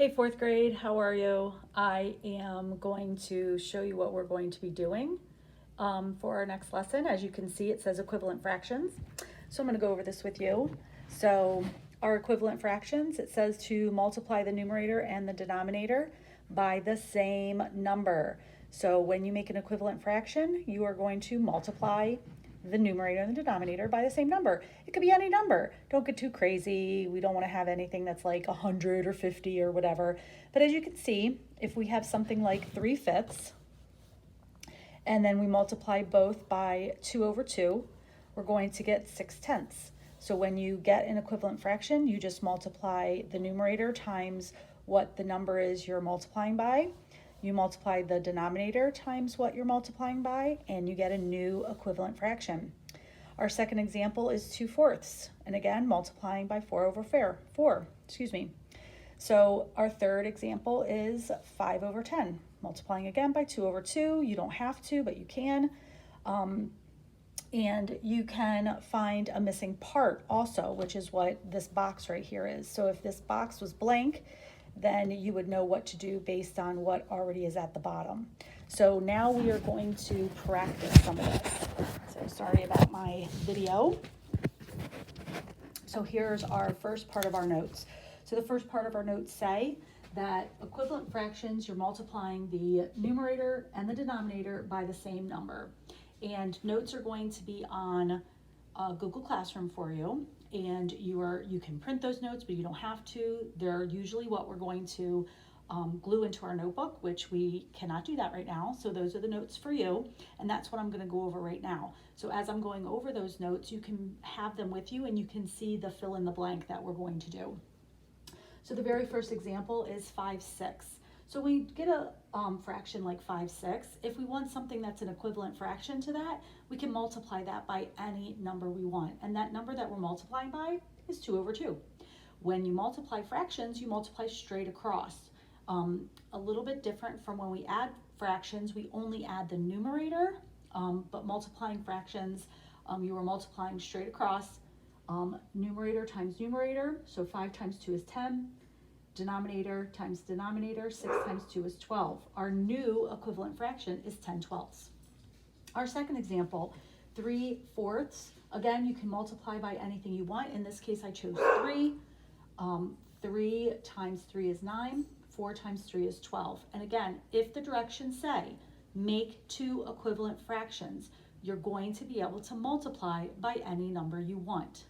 Hey, fourth grade, how are you? I am going to show you what we're going to be doing for our next lesson. As you can see, it says equivalent fractions. So I'm going to go over this with you. So our equivalent fractions, it says to multiply the numerator and the denominator by the same number. So when you make an equivalent fraction, you are going to multiply the numerator and the denominator by the same number. It could be any number. Don't get too crazy. We don't want to have anything that's like 100 or 50 or whatever. But as you can see, if we have something like 3/5 and then we multiply both by 2/2, we're going to get 6/10. So when you get an equivalent fraction, you just multiply the numerator times what the number is you're multiplying by. You multiply the denominator times what you're multiplying by, and you get a new equivalent fraction. Our second example is 2/4, and again, multiplying by 4/4, So our third example is 5/10, multiplying again by 2/2. You don't have to, but you can. And you can find a missing part also, which is what this box right here is. So if this box was blank, then you would know what to do based on what already is at the bottom. So now we are going to practice some of this. So sorry about my video. So here's our first part of our notes. So the first part of our notes say that equivalent fractions, you're multiplying the numerator and the denominator by the same number. And notes are going to be on Google Classroom for you. And you can print those notes, but you don't have to. They're usually what we're going to glue into our notebook, which we cannot do that right now. So those are the notes for you, and that's what I'm going to go over right now. So as I'm going over those notes, you can have them with you and you can see the fill in the blank that we're going to do. So the very first example is 5/6. So we get a fraction like 5/6. If we want something that's an equivalent fraction to that, we can multiply that by any number we want. And that number that we're multiplying by is 2/2. When you multiply fractions, you multiply straight across. A little bit different from when we add fractions, we only add the numerator, but multiplying fractions, you are multiplying straight across. Numerator times numerator, so 5 times 2 is 10. Denominator times denominator, 6 times 2 is 12. Our new equivalent fraction is 10/12. Our second example, 3/4. Again, you can multiply by anything you want. In this case, I chose 3. 3 times 3 is 9. 4 times 3 is 12. And again, if the directions say make two equivalent fractions, you're going to be able to multiply by any number you want.